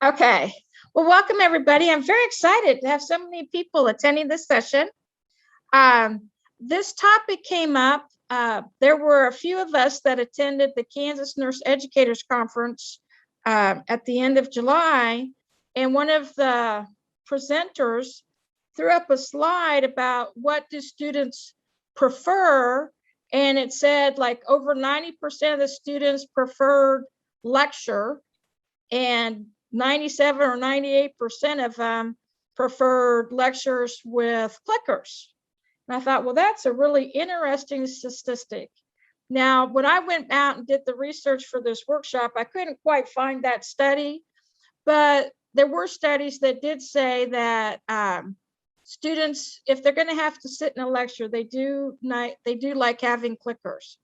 Okay. Well, welcome everybody. I'm very excited to have so many people attending this session. This topic came up. There were a few of us that attended the Kansas Nurse Educators Conference at the end of July, and one of the presenters threw up a slide about what do students prefer, and it said like over 90% of the students preferred lecture, and 97 or 98% of them preferred lectures with clickers. And I thought, well, that's a really interesting statistic. Now, when I went out and did the research for this workshop, I couldn't quite find that study, but there were studies that did say that students, if they're going to have to sit in a lecture, they do like having clickers.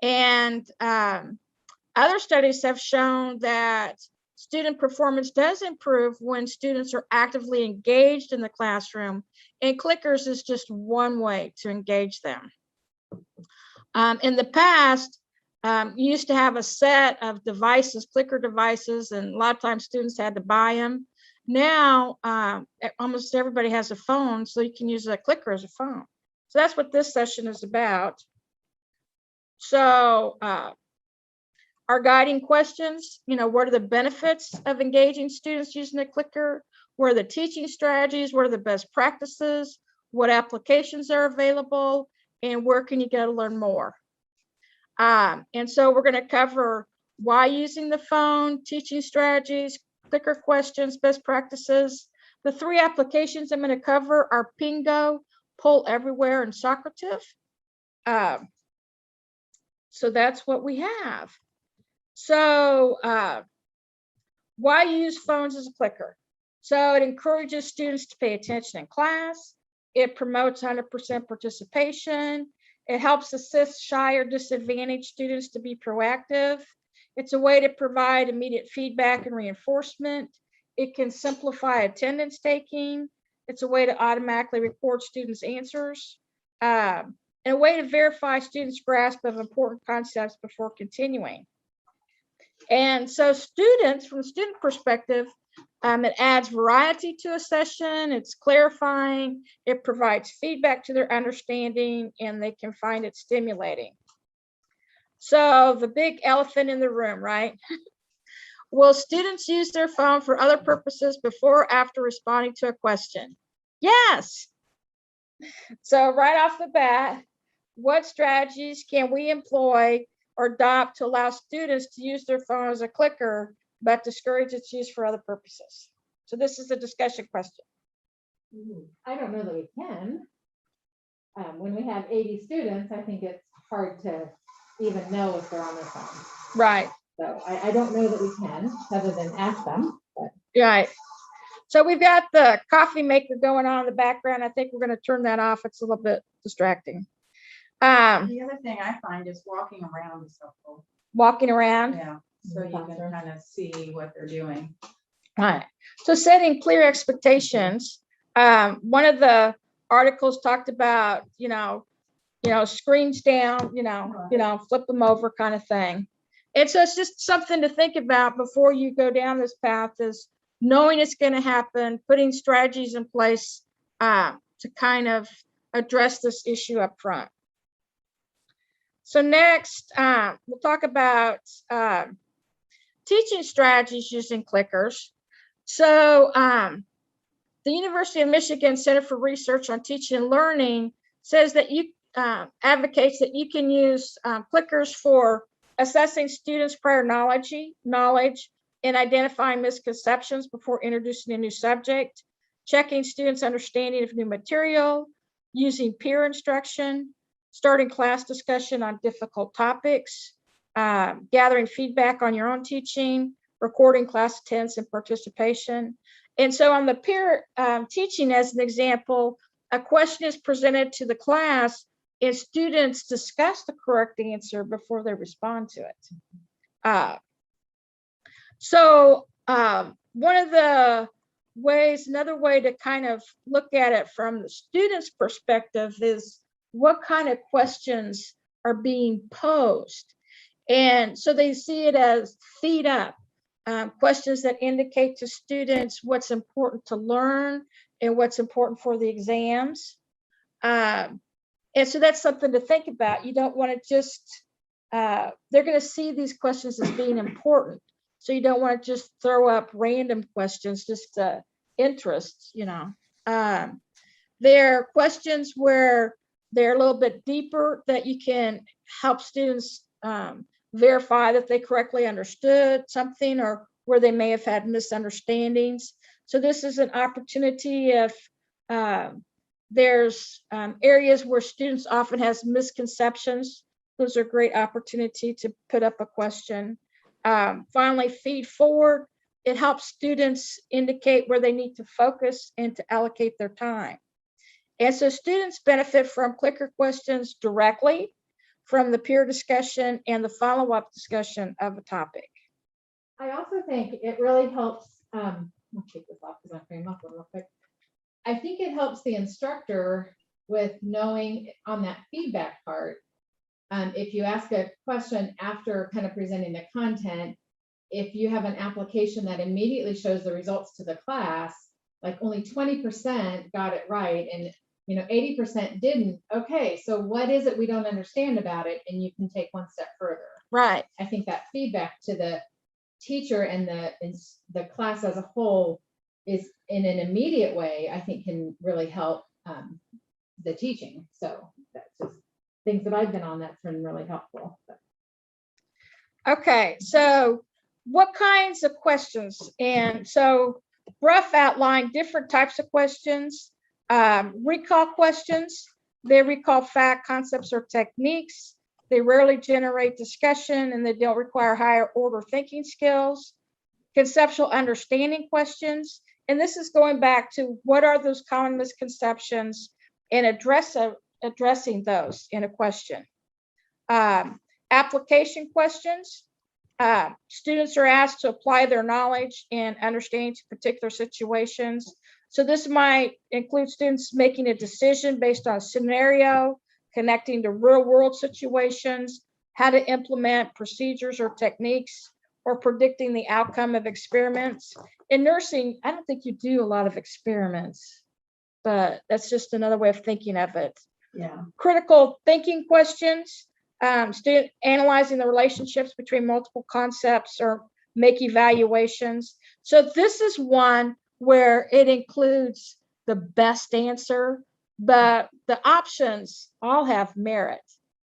And other studies have shown that student performance does improve when students are actively engaged in the classroom, and clickers is just one way to engage them. In the past, you used to have a set of devices, clicker devices, and a lot of times students had to buy them. Now, almost everybody has a phone, so you can use a clicker as a phone. So that's what this session is about. So our guiding questions, what are the benefits of engaging students using a clicker? What are the teaching strategies? What are the best practices? What applications are available? And where can you go to learn more? And so we're going to cover why using the phone, teaching strategies, clicker questions, best practices. The three applications I'm going to cover are Pingo, Poll Everywhere, and Socrative. So that's what we have. So why use phones as a clicker? So it encourages students to pay attention in class. It promotes 100% participation. It helps assist shy or disadvantaged students to be proactive. It's a way to provide immediate feedback and reinforcement. It can simplify attendance taking. It's a way to automatically record students' answers. And a way to verify students' grasp of important concepts before continuing. And so students, from a student perspective, it adds variety to a session, it's clarifying, it provides feedback to their understanding, and they can find it stimulating. So the big elephant in the room, right? Will students use their phone for other purposes before or after responding to a question? Yes. So right off the bat, what strategies can we employ or adopt to allow students to use their phone as a clicker, but discourage its use for other purposes? So this is a discussion question. I don't know that we can. When we have 80 students, I think it's hard to even know if they're on their phone. Right. So I don't know that we can, other than ask them. But. Right. So we've got the coffee maker going on in the background. I think we're going to turn that off. It's a little bit distracting. The other thing I find is walking around is helpful. Walking around? Yeah, so you can kind of see what they're doing. All right. So setting clear expectations. One of the articles talked about, screens down, flip them over kind of thing. And so it's just something to think about before you go down this path, is knowing it's going to happen, putting strategies in place to kind of address this issue up front. So next, we'll talk about teaching strategies using clickers. So the University of Michigan Center for Research on Teaching and Learning says that advocates that you can use clickers for assessing students' prior knowledge and identifying misconceptions before introducing a new subject, checking students' understanding of new material, using peer instruction, starting class discussion on difficult topics, gathering feedback on your own teaching, recording class attendance and participation. And so on the peer teaching, as an example, a question is presented to the class and students discuss the correct answer before they respond to it. So one of the ways, another way to kind of look at it from the student's perspective is what kind of questions are being posed. And so they see it as feed up. questions that indicate to students what's important to learn and what's important for the exams. And so that's something to think about. You don't want to just, they're going to see these questions as being important. So you don't want to just throw up random questions, just interests, you know. There are questions where they're a little bit deeper that you can help students verify that they correctly understood something or where they may have had misunderstandings. So this is an opportunity if there's areas where students often has misconceptions. Those are a great opportunity to put up a question. Finally, feed forward. It helps students indicate where they need to focus and to allocate their time. And so students benefit from clicker questions directly from the peer discussion and the follow-up discussion of a topic. I also think it really helps, I'll take this off because I'm frame up real quick. I think it helps the instructor with knowing on that feedback part. If you ask a question after kind of presenting the content, if you have an application that immediately shows the results to the class, like only 20% got it right and 80% didn't. Okay, so what is it we don't understand about it? And you can take one step further. Right. I think that feedback to the teacher and the class as a whole is in an immediate way, I think can really help the teaching. So that's just things that I've been on that's been really helpful. Okay, so what kinds of questions? And so Bruff outlined different types of questions. Recall questions, they recall fact, concepts, or techniques. They rarely generate discussion and they don't require higher order thinking skills. Conceptual understanding questions, and this is going back to what are those common misconceptions and addressing those in a question. Application questions. Students are asked to apply their knowledge and understanding to particular situations. So this might include students making a decision based on a scenario, connecting to real world situations, how to implement procedures or techniques, or predicting the outcome of experiments. In nursing, I don't think you do a lot of experiments, but that's just another way of thinking of it. Yeah. Critical thinking questions, student analyzing the relationships between multiple concepts or make evaluations. So this is one where it includes the best answer, but the options all have merit.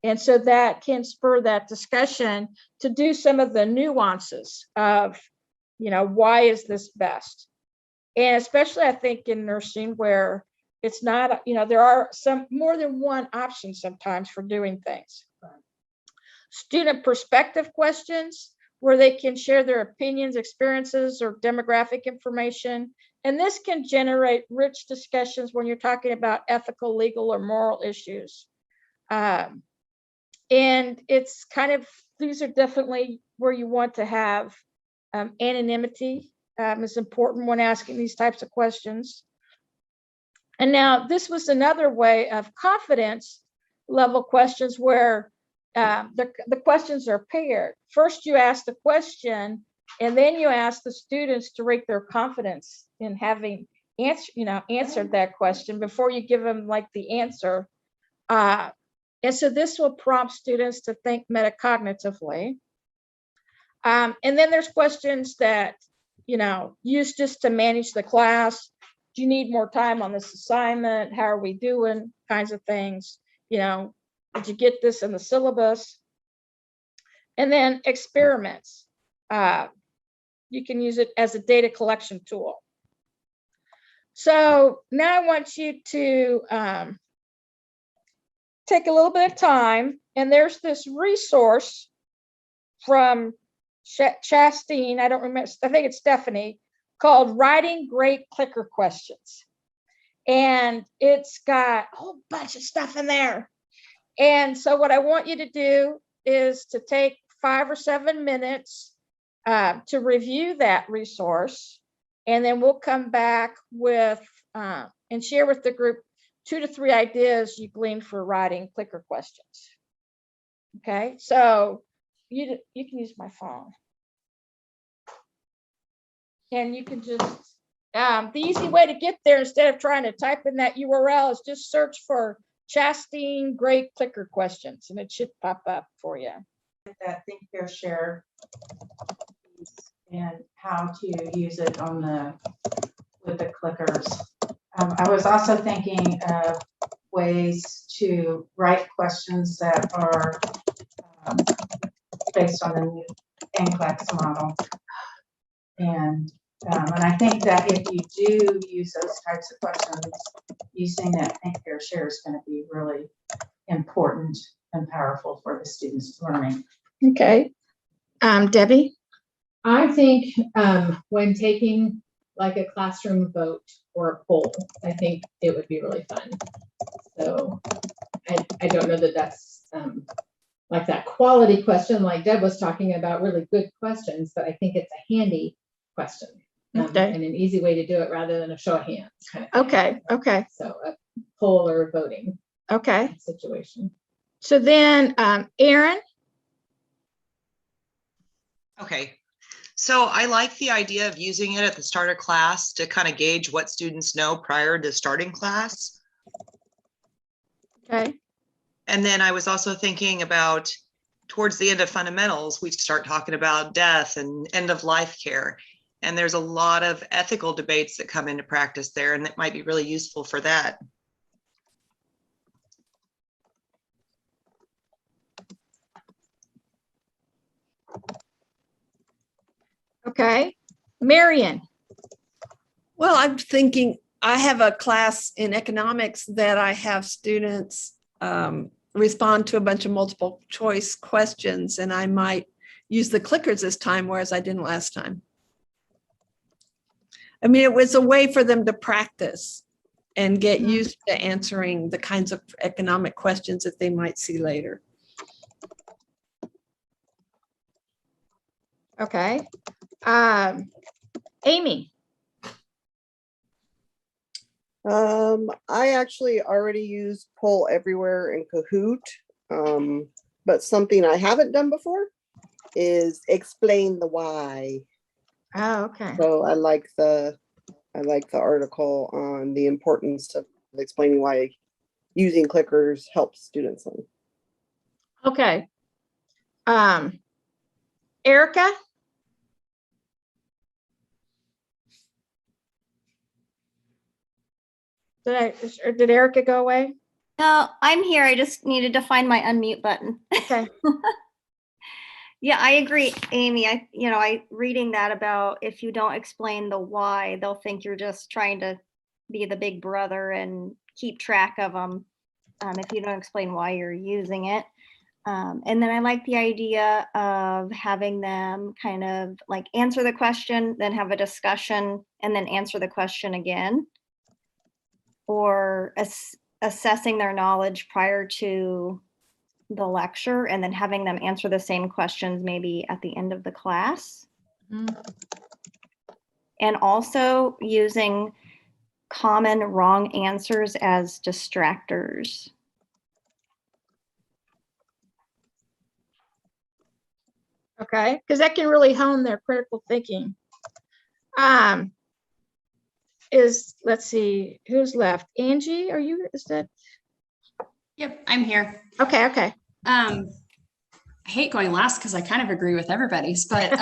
And so that can spur that discussion to do some of the nuances of, why is this best? And especially I think in nursing where it's not, there are some more than one option sometimes for doing things. Student perspective questions, where they can share their opinions, experiences, or demographic information. And this can generate rich discussions when you're talking about ethical, legal, or moral issues. And it's kind of, these are definitely where you want to have anonymity is important when asking these types of questions. And now this was another way of confidence level questions where the questions are paired. First, you ask the question, and then you ask the students to rate their confidence in having answered that question before you give them like the answer. And so this will prompt students to think metacognitively. And then there's questions that, use just to manage the class. Do you need more time on this assignment? How are we doing? Kinds of things. Did you get this in the syllabus? And then experiments. You can use it as a data collection tool. So now I want you to take a little bit of time, and there's this resource from Chastine, I don't remember, I think it's Stephanie, called Writing Great Clicker Questions. And it's got a whole bunch of stuff in there. And so what I want you to do is to take 5 or 7 minutes to review that resource. And then we'll come back with and share with the group 2 to 3 ideas you gleaned for writing clicker questions. Okay, so you can use my phone. And you can just, the easy way to get there instead of trying to type in that URL is just search for Chastain Great Clicker Questions and it should pop up for you. That Think, Fair, Share and how to use it on with the clickers. I was also thinking of ways to write questions that are based on the new NCLEX model. And I think that if you do use those types of questions, using that Think, Fair, Share is going to be really important and powerful for the students' learning. Okay. Debbie? I think when taking like a classroom vote or a poll, I think it would be really fun. So I don't know that that's like that quality question like Deb was talking about, really good questions, but I think it's a handy question. Okay. And an easy way to do it rather than a show of hands kind of thing. Okay. Okay. So a poll or voting Okay. situation. So then, Erin? Okay, so I like the idea of using it at the start of class to kind of gauge what students know prior to starting class. Okay. And then I was also thinking about towards the end of fundamentals, we start talking about death and end of life care. And there's a lot of ethical debates that come into practice there, and that might be really useful for that. Okay. Marion? Well, I'm thinking I have a class in economics that I have students respond to a bunch of multiple choice questions, and I might use the clickers this time, whereas I didn't last time. I mean, it was a way for them to practice and get used to answering the kinds of economic questions that they might see later. Okay. Amy? I actually already use Poll Everywhere in Kahoot, but something I haven't done before is explain the why. Oh, okay. So I like the article on the importance of explaining why using clickers helps students learn. Okay. Erica? Did Erica go away? No, I'm here. I just needed to find my unmute button. Okay. Yeah, I agree, Amy. I reading that about if you don't explain the why, they'll think you're just trying to be the big brother and keep track of them if you don't explain why you're using it. And then I like the idea of having them kind of like answer the question, then have a discussion, and then answer the question again. Or assessing their knowledge prior to the lecture and then having them answer the same questions maybe at the end of the class. And also using common wrong answers as distractors. Okay, because that can really hone their critical thinking. Let's see, who's left? Angie, is that? Yep, I'm here. Okay, okay. I hate going last because I kind of agree with everybody's, but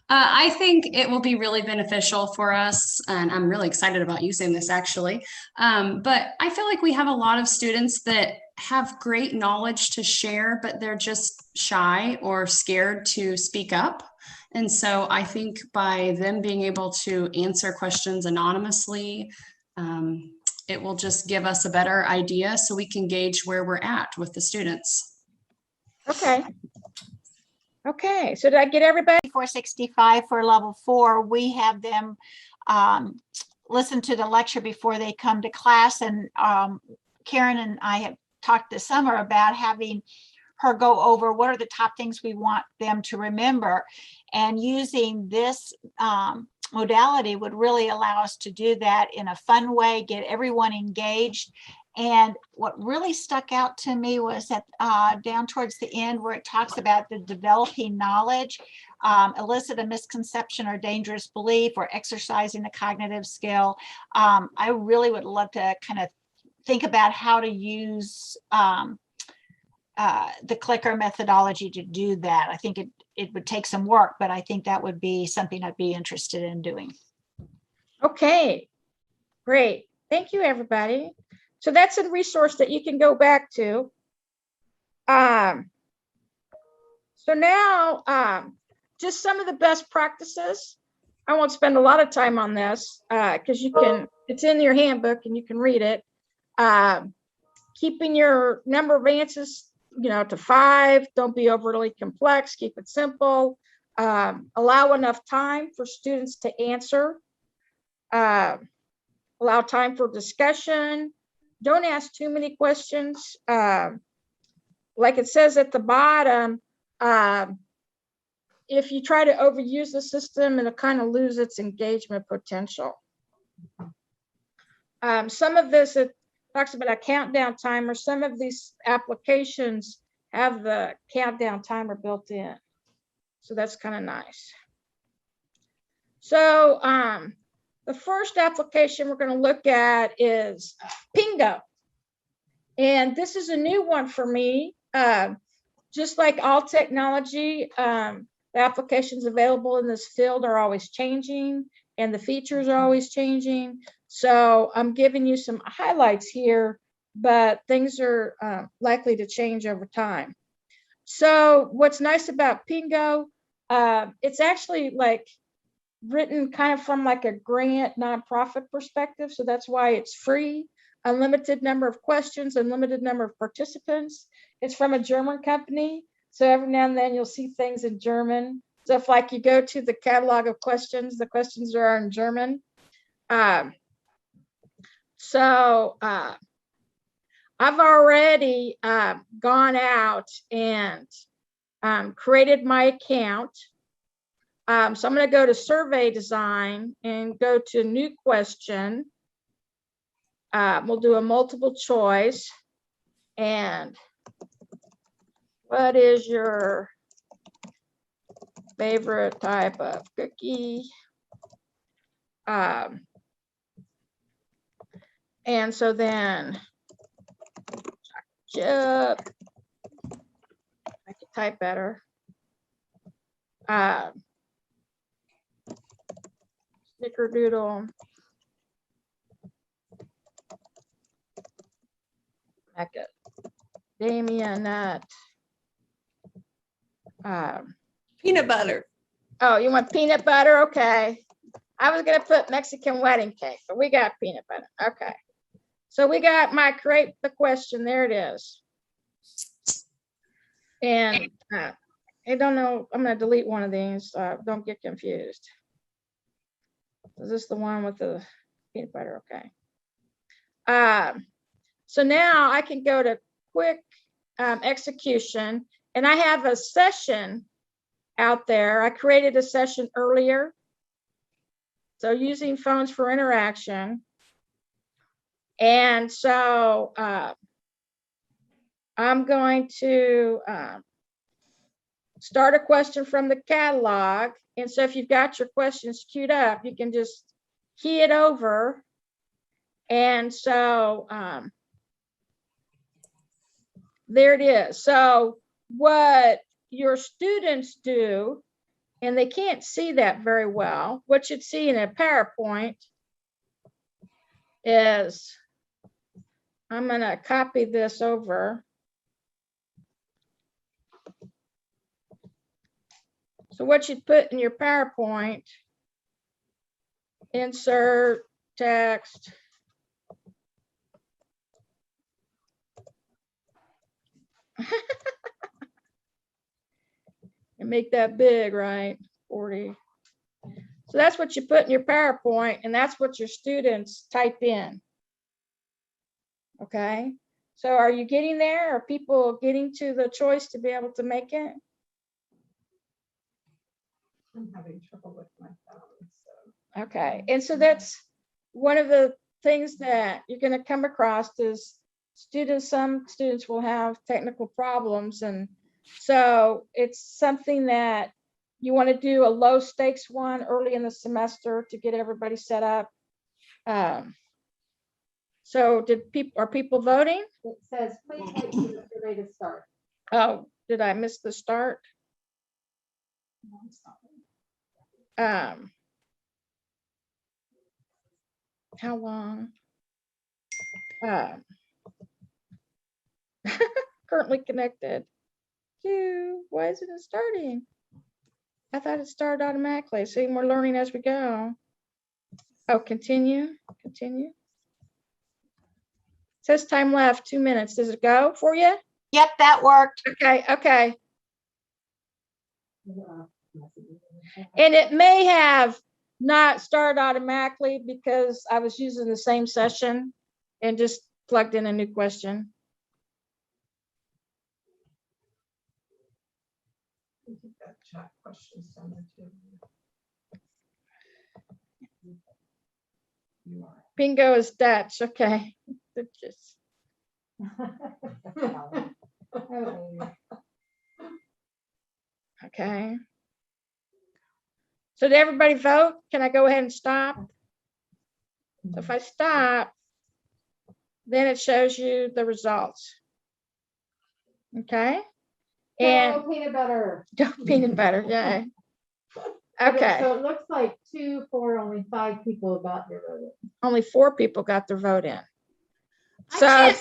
I think it will be really beneficial for us, and I'm really excited about using this actually. But I feel like we have a lot of students that have great knowledge to share, but they're just shy or scared to speak up. And so I think by them being able to answer questions anonymously, it will just give us a better idea so we can gauge where we're at with the students. Okay. Okay, so did I get everybody? 465 for level 4, we have them listen to the lecture before they come to class. And Karen and I have talked this summer about having her go over what are the top things we want them to remember. And using this modality would really allow us to do that in a fun way, get everyone engaged, And what really stuck out to me was that down towards the end where it talks about the developing knowledge, elicit a misconception or dangerous belief, or exercising a cognitive skill. I really would love to kind of think about how to use the clicker methodology to do that. I think it would take some work, but I think that would be something I'd be interested in doing. Okay, great. Thank you, everybody. So that's a resource that you can go back to. So now, just some of the best practices. I won't spend a lot of time on this because it's in your handbook and you can read it. Keeping your number of answers, to 5. Don't be overly complex. Keep it simple. Allow enough time for students to answer. Allow time for discussion. Don't ask too many questions. Like it says at the bottom, if you try to overuse the system, it'll kind of lose its engagement potential. Some of this, it talks about a countdown timer. Some of these applications have the countdown timer built in. So that's kind of nice. So the first application we're going to look at is Pingo. And this is a new one for me. Just like all technology, the applications available in this field are always changing and the features are always changing. So I'm giving you some highlights here, but things are likely to change over time. So what's nice about Pingo, it's actually like written kind of from like a grant nonprofit perspective. So that's why it's free, unlimited number of questions, unlimited number of participants. It's from a German company. So every now and then you'll see things in German. So if like you go to the catalog of questions, the questions are in German. I've already gone out and created my account. So I'm going to go to survey design and go to new question. We'll do a multiple choice. And what is your favorite type of cookie? And so then chip, I can type better. Snickerdoodle. Macadamia nut. Peanut butter. Oh, you want peanut butter? Okay. I was going to put Mexican wedding cake, but we got peanut butter. Okay. So we got my create the question. There it is. And I don't know. I'm going to delete one of these. Don't get confused. Is this the one with the peanut butter? Okay. So now I can go to quick execution, and I have a session out there. I created a session earlier. So using phones for interaction. And so I'm going to start a question from the catalog. And so if you've got your questions queued up, you can just key it over. And so there it is. So what your students do, and they can't see that very well, what you'd see in a PowerPoint is, I'm going to copy this over. So what you'd put in your PowerPoint, insert text. And make that big, right? 40. So that's what you put in your PowerPoint, and that's what your students type in. Okay. So are you getting there? Are people getting to the choice to be able to make it? I'm having trouble with my phone. So. Okay. And so that's one of the things that you're going to come across is some students will have technical problems. And so it's something that you want to do a low stakes one early in the semester to get everybody set up. So are people voting? It says, please wait for the survey to start. Oh, did I miss the start? How long? Currently connected. Why isn't it starting? I thought it started automatically. See, we're learning as we go. Oh, continue. It says time left 2 minutes. Does it go for you? Yep, that worked. Okay. And it may have not started automatically because I was using the same session and just plugged in a new question. Chat questions down there too. You are. Bingo is Dutch. Okay. Just okay. So did everybody vote? Can I go ahead and stop? So if I stop, then it shows you the results. Okay. And Go peanut butter. go peanut butter. Yeah. Okay. So it looks like 2, 4, only 5 people got their vote. Only 4 people got their vote in. I So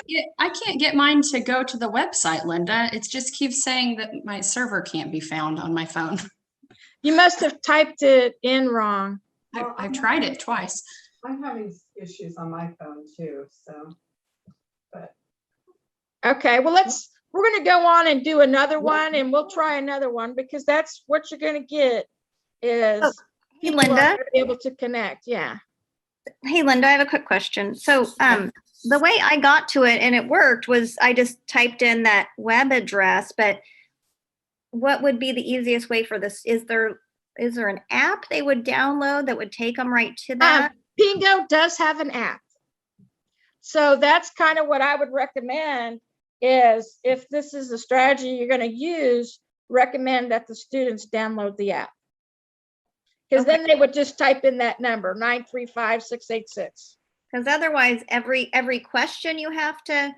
can't get mine to go to the website, Linda. It just keeps saying that my server can't be found on my phone. you must have typed it in wrong. I've tried it twice. I'm having issues on my phone too, so. Okay, well, we're going to go on and do another one, and we'll try another one because that's what you're going to get is Hey, people are Linda. gonna be able to connect. Yeah. Hey, Linda, I have a quick question. So the way I got to it and it worked was I just typed in that web address, but what would be the easiest way for this? Is there an app they would download that would take them right to that? Pingo does have an app. So that's kind of what I would recommend is if this is a strategy you're going to use, recommend that the students download the app. Because then they would just type in that number, 935-686. Because otherwise, every question you have to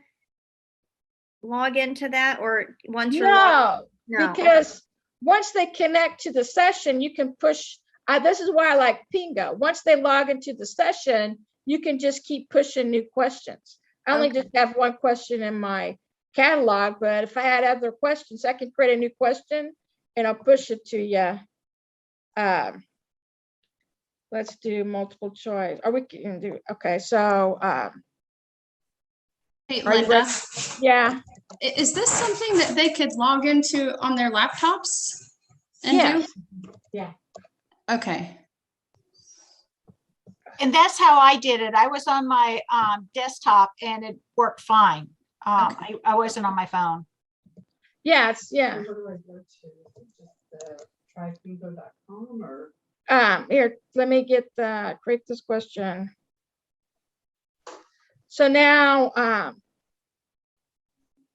log into that, or once you're logged, No, because once they connect to the session, you can push. This is why I like Pingo. Once they log into the session, you can just keep pushing new questions. I only just have one question in my catalog, but if I had other questions, I can create a new question and I'll push it to you. Let's do multiple choice. Or we can do, okay, so. Hey, Are you Linda, ready? Yeah. is this something that they could log into on their laptops and Yes. do? Yeah. Okay. And that's how I did it. I was on my desktop and it worked fine. I wasn't on my phone. Yes, yeah. Where do I go to? Just trypingo.com or? Here, let me create this question. So now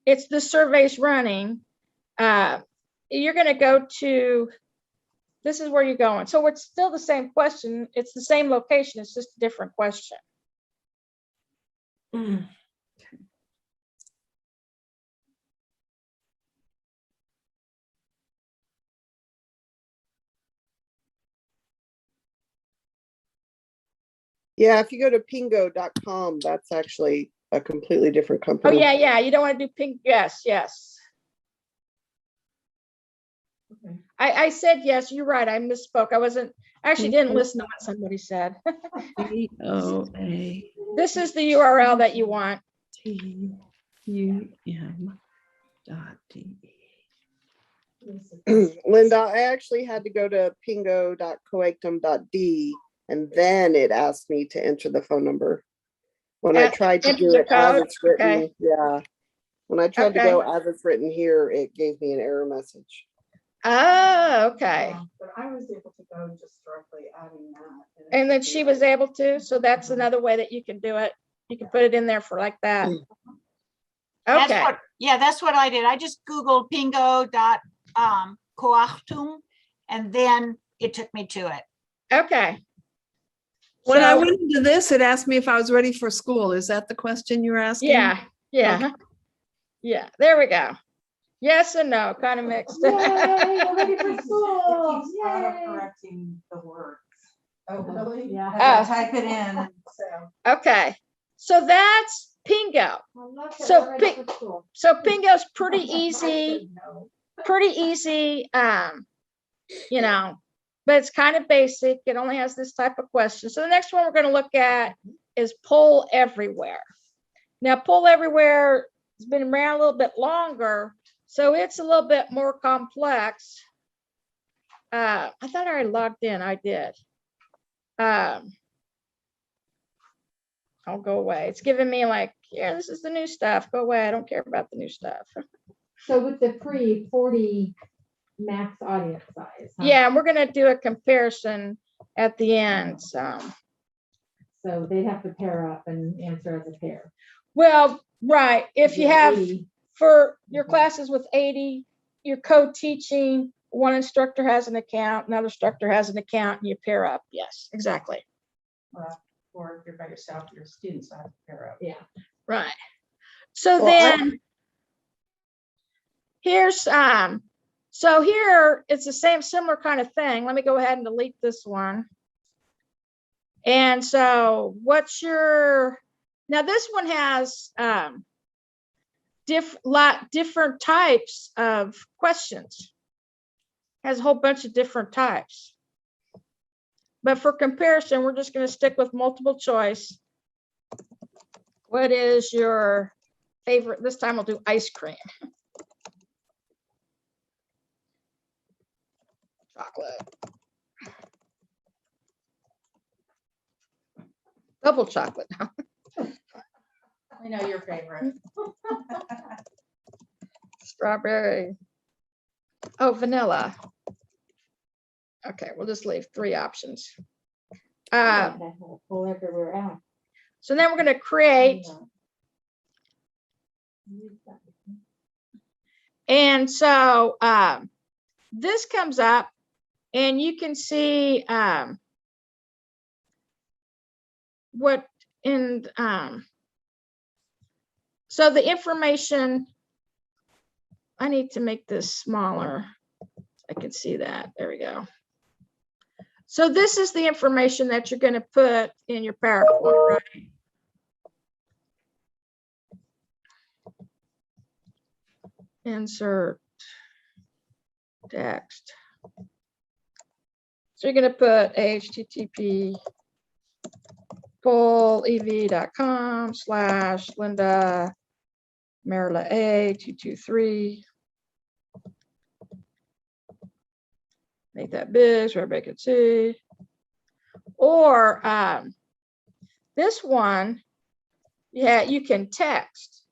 it's the survey's running. You're going to go to, this is where you're going. So it's still the same question. It's the same location. It's just a different question. Yeah, if you go to pingo.com, that's actually a completely different Oh, company. yeah. You don't want to do pink. Yes. Okay. I said yes, you're right. I misspoke. I actually didn't listen to what somebody said. POA. This is the URL that you want. TUM.de. Linda, I actually had to go to pingo.coactum.d and then it asked me to enter the phone number. When I tried to enter do the it as code? it's written, Okay. yeah. When I tried to Okay. go as it's written here, it gave me an error message. Oh, okay. But I was able to go just directly adding that. And then she was able to, so that's another way that you can do it. You can put it in there for like that. That's Okay, what, yeah, that's what I did. I just Googled pingo.coachtum and then it took me to it. okay. When I So, went into this, it asked me if I was ready for school. Is that the question you were asking? yeah, yeah, Okay. yeah, there we go. Yes and no, kind of mixed. Yay, we're ready for It school. keeps Yay. auto-correcting the words. Oh, really? Yeah. As I type it in, so. Okay, so that's Pingo. So So Pingo's pretty easy, pretty easy, you know, but it's kind of basic. It only has this type of question. So the next one we're going to look at is Poll Everywhere. Now, Poll Everywhere has been around a little bit longer, so it's a little bit more complex. I thought I already logged in. I did. I'll go away. It's giving me like, yeah, this is the new stuff. Go away. I don't care about the new stuff. So with the free 40 max audience size. huh? Yeah, and we're gonna do a comparison at the end. So, So they'd have to pair up and answer as a pair. well, right. If you Yeah, have 80. for your classes with 80, you're co-teaching. One instructor has an account, another instructor has an account, and you pair up. Yes, exactly. Or if you're by yourself, your students have to pair up. Yeah. Right. So Well, then here's so here it's the same similar kind of thing. Let me go ahead and delete this one. And so what's your, now this one has different types of questions. Has a whole bunch of different types. But for comparison, we're just going to stick with multiple choice. What is your favorite? This time we'll do ice cream. Chocolate. Double chocolate. We know your favorite. Strawberry. Oh, vanilla. Okay, we'll just leave 3 options. That whole Pull Everywhere out. So then we're going to create. And so this comes up and you can see what in, so the information, I need to make this smaller. I can see that. There we go. So this is the information that you're going to put in your PowerPoint, right? Insert text. So you're going to put http pollev.com/Linda Merillat A223. Make that big so everybody can see. Or this one, yeah, you can text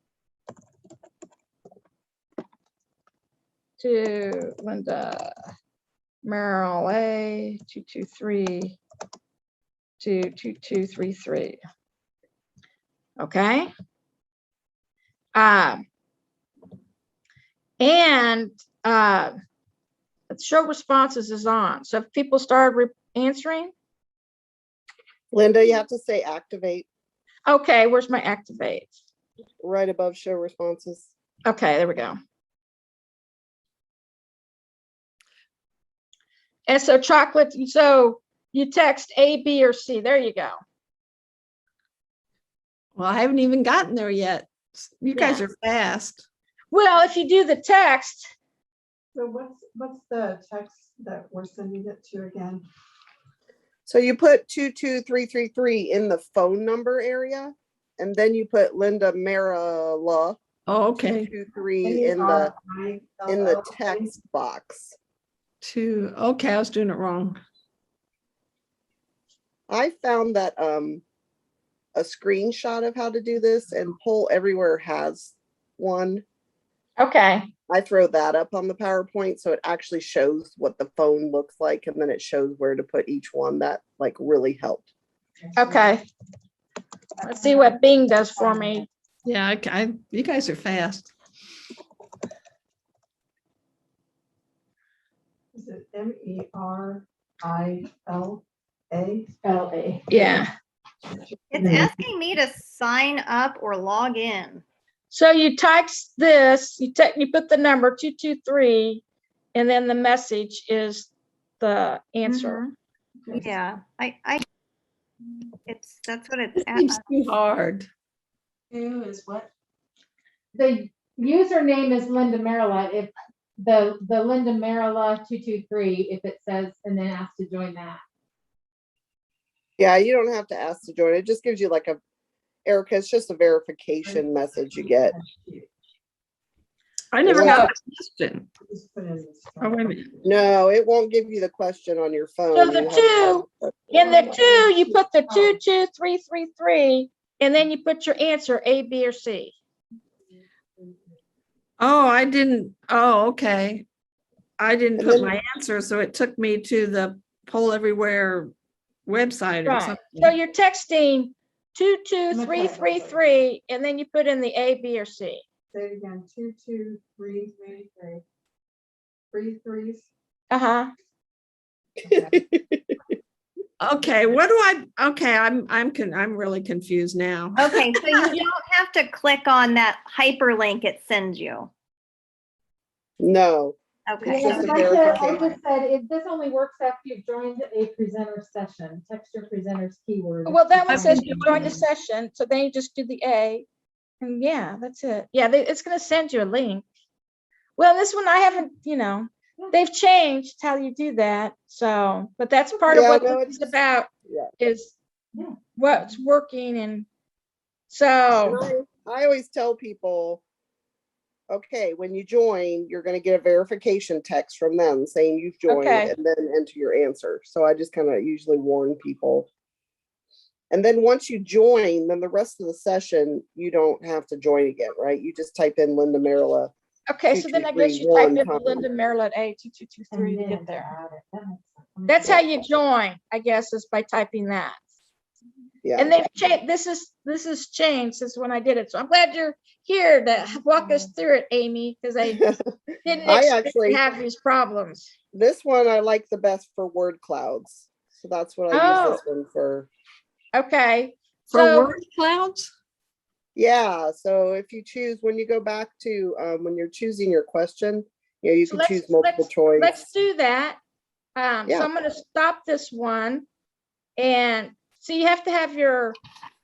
to Linda Merillat A223 to 2233. Okay. And show responses is on. So if people start answering. Linda, you have to say activate Okay, where's my activate? right above show responses. Okay, there we go. And so chocolate, so you text A, B, or C. There you go. Well, I haven't even gotten there yet. You guys Yeah. are fast. Well, if you do the text, So what's the text that we're sending it to again? So you put 22333 in the phone number area, and then you put Linda Merillat Oh, okay. 223 in the text box. Okay, I was doing it wrong. I found that a screenshot of how to do this, and Poll Everywhere has one. okay. I throw that up on the PowerPoint so it actually shows what the phone looks like, and then it shows where to put each one. That like really helped. Okay. Let's see what Bing does for me. Yeah, you guys are fast. Is it Merillat? LA. Yeah. It's asking me to sign up or log in. So you type this, you put the number 223, and then the message is the answer. Yeah, that's what it's It at. seems too hard. Who is what? The username is Linda Merillat. If the Linda Merillat 223, if it says, and then ask to join that. Yeah, you don't have to ask to join. It just gives you like a, Erica, it's just a verification message you get. I never It got won't- that question. Just put in the Oh, wait a minute. No, it won't give you the question on your phone. So the You have two, to- in the 2, you put the 22333, and then you put your answer A, B, or C. Oh, I didn't. Oh, okay. I didn't And put then- my answer, so it took me to the Poll Everywhere website or Right. So something. you're texting 22333, and then you put in the A, B, or C. Say it again, 22333. 3 threes. Uh-huh. Okay, what do I? Okay, I'm really confused now. Okay, so you don't have to click on that hyperlink it sends you. No, Okay. It's just a I said, I verification. just said, this only works after you've joined a presenter session. Text your presenter's keyword. Well, that one says Okay. you joined the session, so then you just do the A. And yeah, that's it. Yeah, it's gonna send you a link. Well, this one I haven't, they've changed how you do that. So, but that's part of Yeah, what no, this is about, yeah. is Yeah. what's working. And so, And I always tell people, okay, when you join, you're going to get a verification text from them saying you've joined, Okay. and then enter your answer. So I just kind of usually warn people. And then once you join, then the rest of the session, you don't have to join again, right? You just type in Linda Merillat. okay, so then I guess you type in 2231 Linda Merillat A 2223 to And get then there. add it. That makes sense. That's how you join, I guess, is by typing that. Yeah. And they've changed, this is changed since when I did it. So I'm glad you're here to walk us through it, Amy, because I didn't I expect actually- to have these problems. This one I like the best for word clouds. So that's what I use this one for. Okay. For So, word clouds? Yeah, so if you choose, when you go back to, when you're choosing your question, you so can choose multiple choice. let's do that. So Yeah. I'm gonna stop this one. And so you have to have your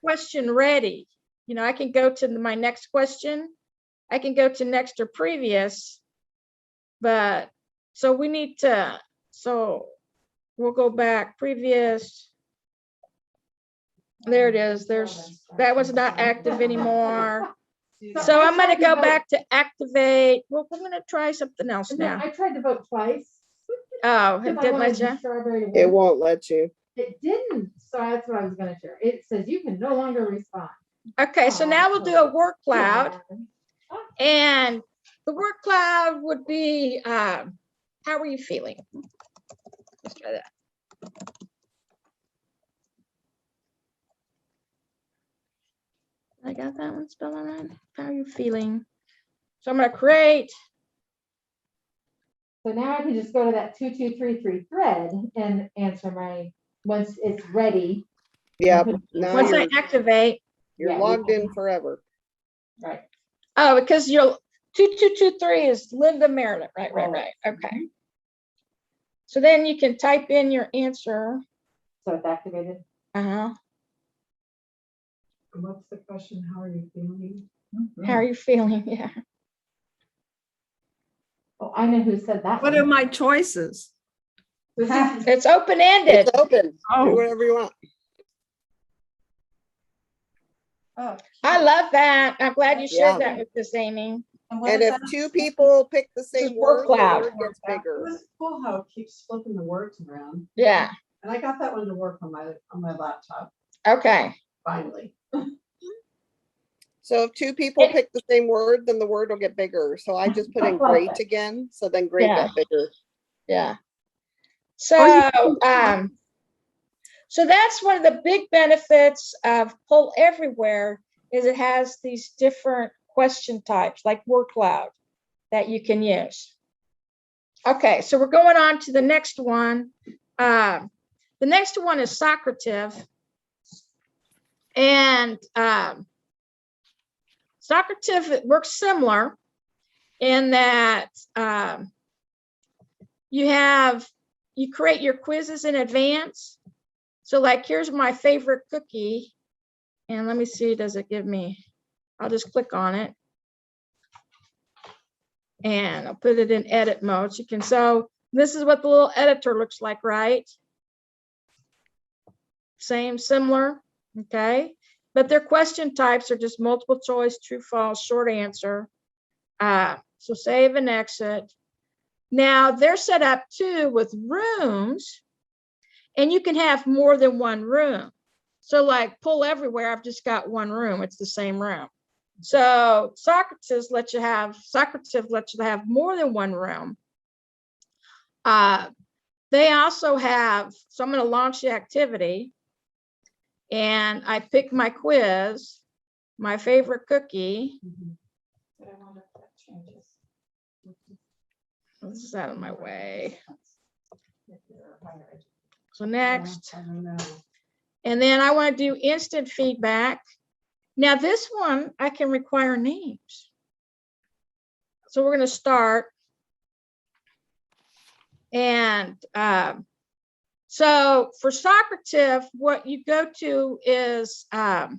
question ready. I can go to my next question. I can go to next or previous. But so we need to, so we'll go back previous. There it is. That was not active anymore. So I'm gonna go back to activate. Well, I'm gonna try something else And then now. I tried to vote twice. Oh, because it I did wanted let the you? strawberry to It work. won't let you. It didn't, so that's what I was gonna share. It says you can no longer respond. Okay, so now we'll do a word cloud. Yeah. And the word cloud would be, how are you feeling? Let's try that. I got that one spelled all right. How are you feeling? So I'm gonna create, So now I can just go to that 2233 thread and answer once it's ready. Yeah, Mhm. now once I you're activate, Yeah, logged in forever. Right. oh, because you're 2223 is Linda Merillat, right. Okay. So then you can type in your answer. So it's activated. Uh-huh. And what's the question? How are you feeling? How are you feeling? Yeah. Oh, I know who said that. What one. are my choices? It's open-ended. It's open. Do Oh, whatever you want. I love that. I'm glad you shared Yeah. that with us, Amy. And if two people pick the is same word word, the cloud. word gets It bigger. was cool how it keeps flipping the words around. Yeah. And I got that one to work on my laptop, Okay. finally. So if two people And- pick the same word, then the word will get bigger. So I just put in great again. So then great Yeah. got bigger. Yeah. Oh, So, so that's one of the big benefits of Poll Everywhere is it has these different question types like word cloud that you can use. Okay, so we're going on to the next one. The next one is Socrative. And Socrative works similar in that you create your quizzes in advance. So like, here's my favorite cookie. And let me see, does it give me, I'll just click on it. And I'll put it in edit mode. So you can, so this is what the little editor looks like, right? Same, similar, okay? But their question types are just multiple choice, true, false, short answer. So save and exit. Now they're set up too with rooms, and you can have more than one room. So like pull everywhere, I've just got one room, it's the same room. So Socrative lets you have more than one room. They also have, so I'm going to launch the activity, and I pick my quiz, my favorite cookie. But I wonder if that changes. This is out of my way. If you're higher education. So next, I don't know. and then I want to do instant feedback. Now this one, I can require names. So we're going to start. And so for Socrative, what you go to is, let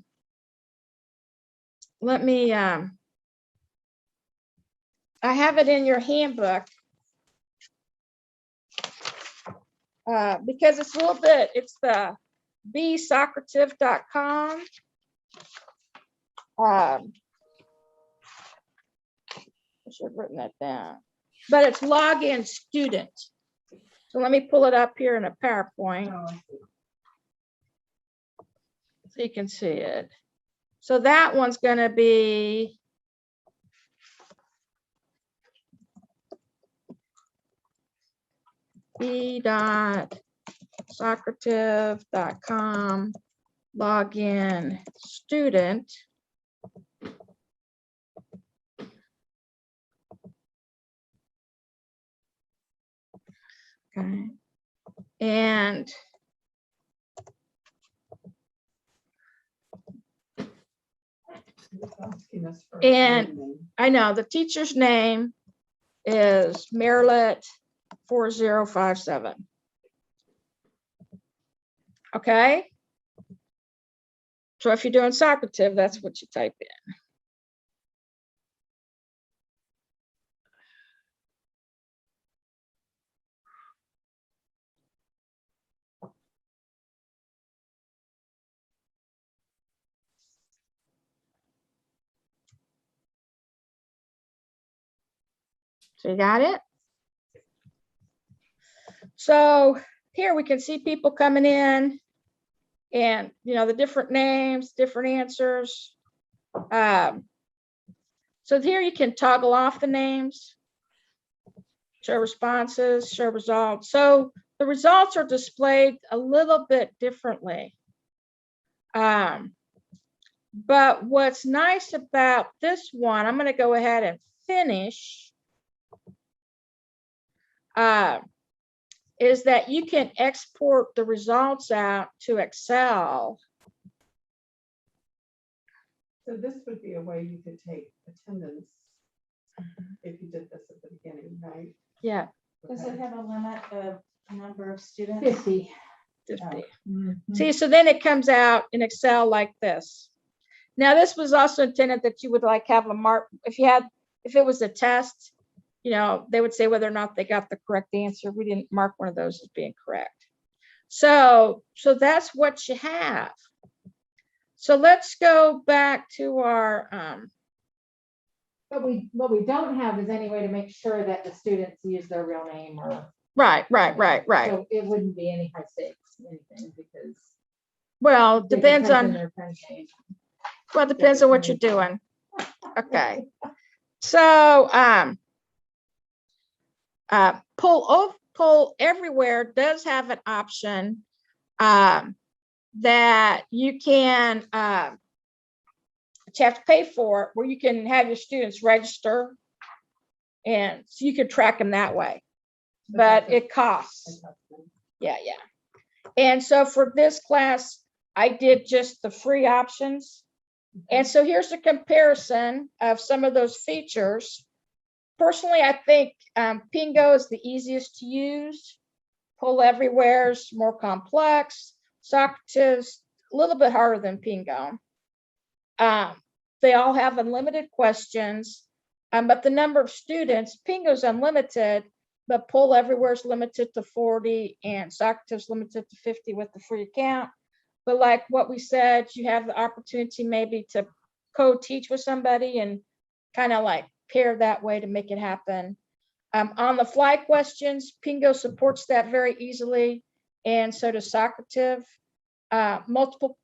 me, I have it in your handbook. Because it's a little bit, it's the bsocrative.com. I should have written that down, but it's login student. So let me pull it up here in a PowerPoint Oh, I see. so you can see it. So that one's going to be b.socrative.com login student. Okay. And It's asking us for a And- name. I know the teacher's name is Merillat 4057. Okay. So if you're doing Socrative, that's what you type in. So you got it? So here we can see people coming in and, you know, the different names, different answers. So here you can toggle off the names, show responses, show results. So the results are displayed a little bit differently. But what's nice about this one, I'm going to go ahead and finish, is that you can export the results out to Excel. So this would be a way you could take attendance if you did this at the beginning, right? Yeah, Does Okay. it have a limit of number of students? 50. Oh. See, so then it comes out in Excel like this. Now, this was also intended that you would like have a mark, if it was a test, you know, they would say whether or not they got the correct answer. We didn't mark one of those as being correct. So that's what you have. So let's go back to our, But what we don't have is any way to make sure that the students use their real name or. right. So it wouldn't be any high stakes, anything, because. Well, they could depends type in on, their friend's name. well, depends on what you're doing. Okay. So, pull everywhere does have an option that you can that you have to pay for, where you can have your students register. And so you can track them that way, but it costs. Yeah. And so for this class, I did just the free options. And so here's a comparison of some of those features. Personally, I think Pingo is the easiest to use. Pull Everywhere is more complex. Socrative, a little bit harder than Pingo. They all have unlimited questions, but the number of students, Pingo's unlimited, but Pull Everywhere is limited to 40 and Socrative's limited to 50 with the free account. But like what we said, you have the opportunity maybe to co-teach with somebody and kind of like pair that way to make it happen. On the fly questions, Pingo supports that very easily, and so does Socrative. Multiple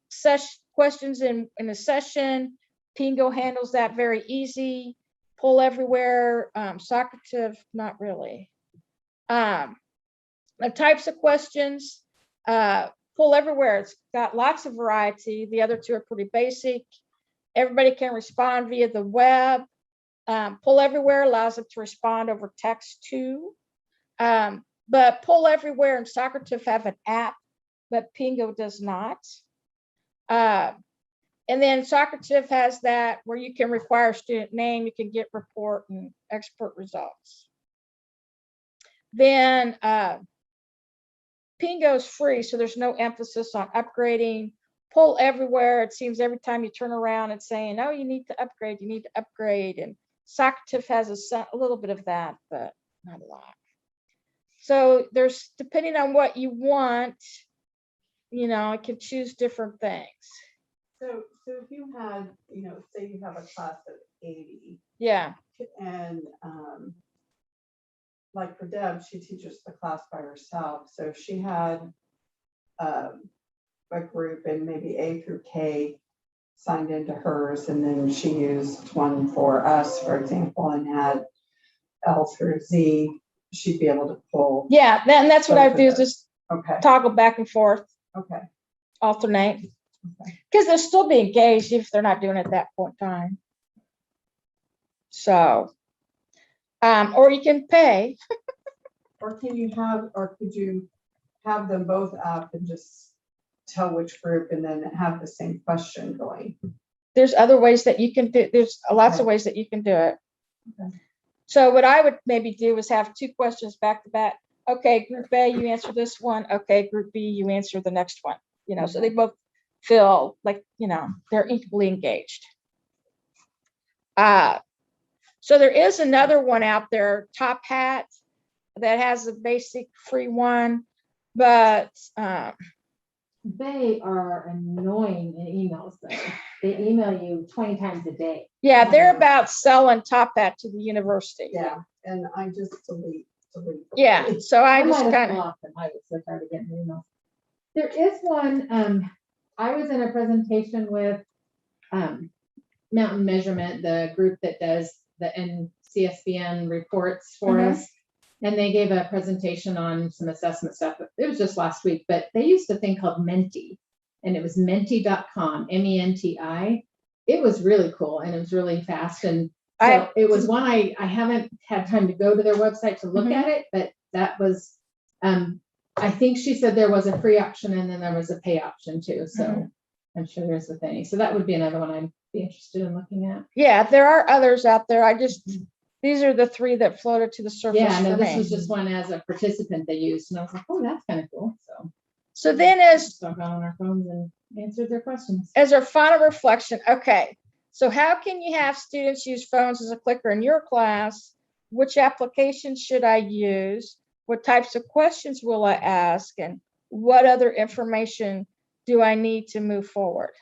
questions in a session, Pingo handles that very easy. Pull Everywhere, Socrative, not really. The types of questions, Pull Everywhere, it's got lots of variety. The other two are pretty basic. Everybody can respond via the web. Pull Everywhere allows them to respond over text too. But Pull Everywhere and Socrative have an app, but Pingo does not. And then Socrative has that where you can require student name, you can get report and expert results. Then Pingo is free, so there's no emphasis on upgrading. Pull Everywhere, it seems every time you turn around it's saying, oh, you need to upgrade, you need to upgrade. And Socrative has a little bit of that, but not a lot. So there's, depending on what you want, you know, I can choose different things. So if you had, you know, say you have a class of 80. Yeah. And like for Deb, she teaches the class by herself. So if she had a group and maybe A through K signed into hers, and then she used one for us, for example, and had L through Z, she'd be able to pull. Yeah, and that's what I do, is just Okay. toggle back and forth, Okay. alternate. Because they'll still be engaged if they're not doing it at that point in time. So, or you can pay. Or can you have, or could you have them both up and just tell which group and then have the same question going? There's other ways that you can do, there's lots of ways that you can do it. Okay. So what I would maybe do is have two questions back to back. Okay, group A, you answer this one. Okay, group B, you answer the next one. You know, so they both feel like, you know, they're equally engaged. So there is another one out there, Top Hat, that has a basic free one, but They are annoying in emails though. They email you 20 times a day. yeah, they're about selling Top Hat to the university. Yeah, and I just delete. Yeah, so I just might have kind of, blocked them. I was so tired of getting emails. There is one, I was in a presentation with Mountain Measurement, the group that does the NCSBN reports for us. And they gave a presentation on some assessment stuff. It was just last week, but they used a thing called Menti, and it was menti.com, MENTI. It was really cool and it was really fast. And so it was one I haven't had time to go to their website to look at it, but that was, I think she said there was a free option and then there was a pay option too. So I'm sure there's with any. So that would be another one I'd be interested in looking at. yeah, there are others out there. These are the three that floated to the surface. Yeah, no, for this me. was just one as a participant they used, and I was like, oh, that's kind of cool. So then as So I got on our phones and answered their questions. as our final reflection, okay, so how can you have students use phones as a clicker in your class? Which applications should I use? What types of questions will I ask? And what other information do I need to move forward?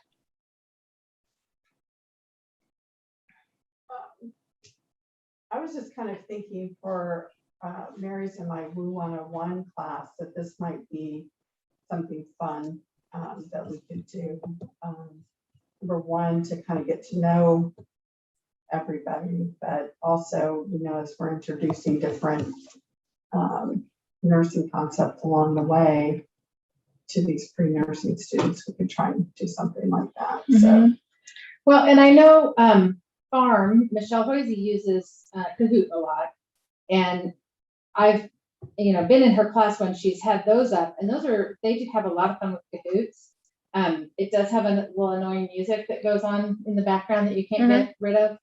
I was just kind of thinking for Mary's and my Woo 101 class that this might be something fun that we could do. Number one, to kind of get to know everybody, but also, you know, as we're introducing different nursing concepts along the way to these pre-nursing students, we could try and do something like that. So Well, and I know Farm, Michelle Hoisey uses Kahoot a lot. And I've, been in her class when she's had those up, and they do have a lot of fun with Kahoots. It does have a little annoying music that goes on in the background that you can't get rid of.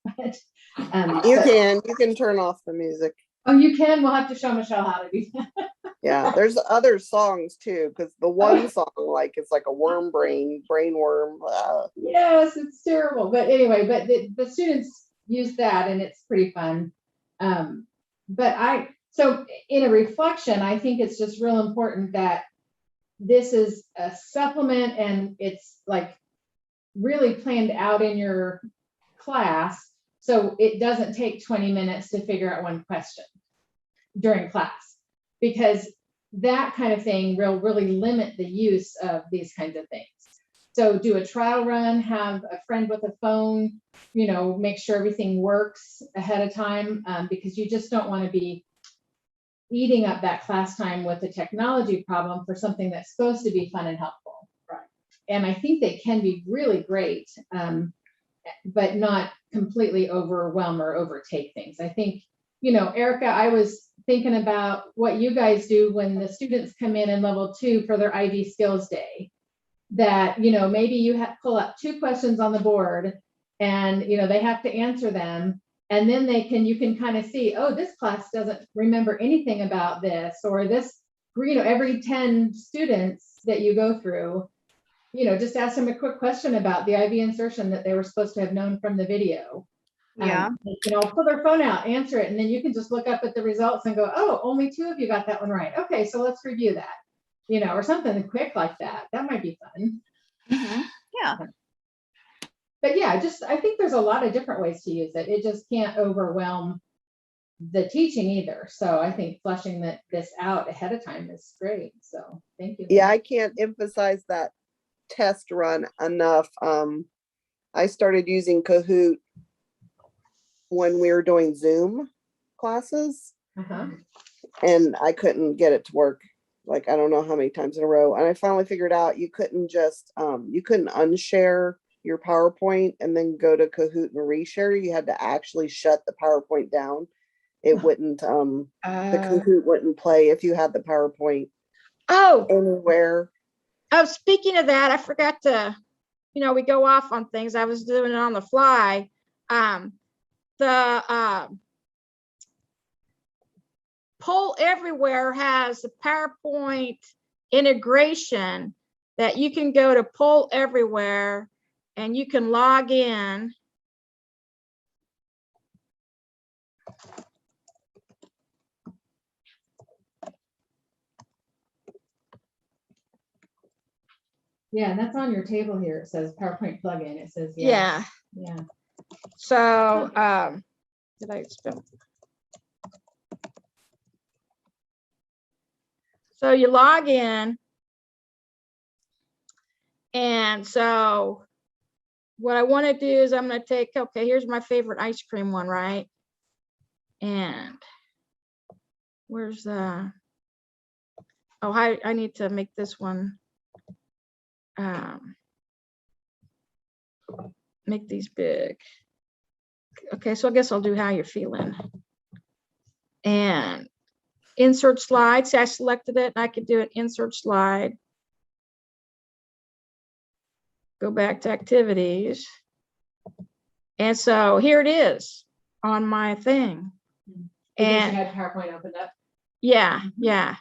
You can turn off the music. Oh, you can? We'll have to show Michelle how to do that. Yeah, there's other songs too, because the one song, it's like a worm brain worm. Yes, it's terrible. But anyway, but the students use that and it's pretty fun. So in a reflection, I think it's just real important that this is a supplement and it's like really planned out in your class. So it doesn't take 20 minutes to figure out one question during class, because that kind of thing will really limit the use of these kinds of things. So do a trial run, have a friend with a phone, make sure everything works ahead of time, because you just don't want to be eating up that class time with a technology problem for something that's supposed to be fun and helpful. Right. And I think they can be really great, but not completely overwhelm or overtake things. I think, Erica, I was thinking about what you guys do when the students come in level 2 for their ID skills day, that, maybe you pull up 2 questions on the board and, they have to answer them. And then you can kind of see, oh, this class doesn't remember anything about this, or this, every 10 students that you go through, just ask them a quick question about the IV insertion that they were supposed to have known from the video. Yeah. Pull their phone out, answer it, and then you can just look up at the results and go, oh, only 2 of you got that one right. Okay, so let's review that, or something quick like that. That might be fun. Yeah. But yeah, I think there's a lot of different ways to use it. It just can't overwhelm the teaching either. So I think fleshing this out ahead of time is great. So thank you. Yeah, I can't emphasize that test run enough. I started using Kahoot when we were doing Zoom classes, and I couldn't get it to work. Like, I don't know how many times in a row. And I finally figured out you couldn't just, you couldn't unshare your PowerPoint and then go to Kahoot and reshare. You had to actually shut the PowerPoint down. It wouldn't, the Kahoot wouldn't play if you had the PowerPoint anywhere. Oh, speaking of that, I forgot to, we go off on things. I was doing it on the fly. The Poll Everywhere has a PowerPoint integration that you can go to Poll Everywhere and you can log in. Yeah, and that's on your table here. It says PowerPoint plugin. It says yes. Yeah. So did I spell? So you log in, and so what I want to do is I'm going to take, okay, here's my favorite ice cream one, right? And where's the, oh, I need to make this one, make these big. Okay, so I guess I'll do how you're feeling. And insert slide. See, I selected it and I could do an insert slide. Go back to activities. And so here it is on my thing. And you had PowerPoint opened up. Yeah, yeah.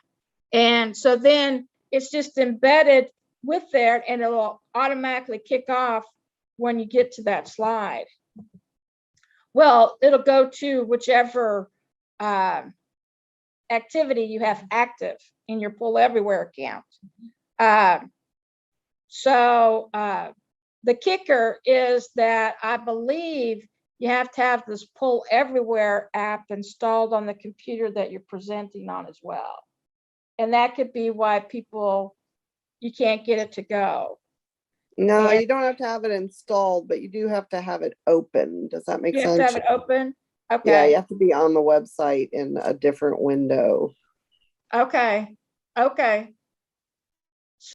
And so then it's just embedded with there and it'll automatically kick off when you get to that slide. Well, it'll go to whichever activity you have active in your Poll Everywhere account. So the kicker is that I believe you have to have this Poll Everywhere app installed on the computer that you're presenting on as well. And that could be why you can't get it to go. No, you don't have to have it installed, but you do have to have it open. Does that make sense? You have to have it open? Okay. Yeah, you have to be on the website in a different window. Okay. Okay.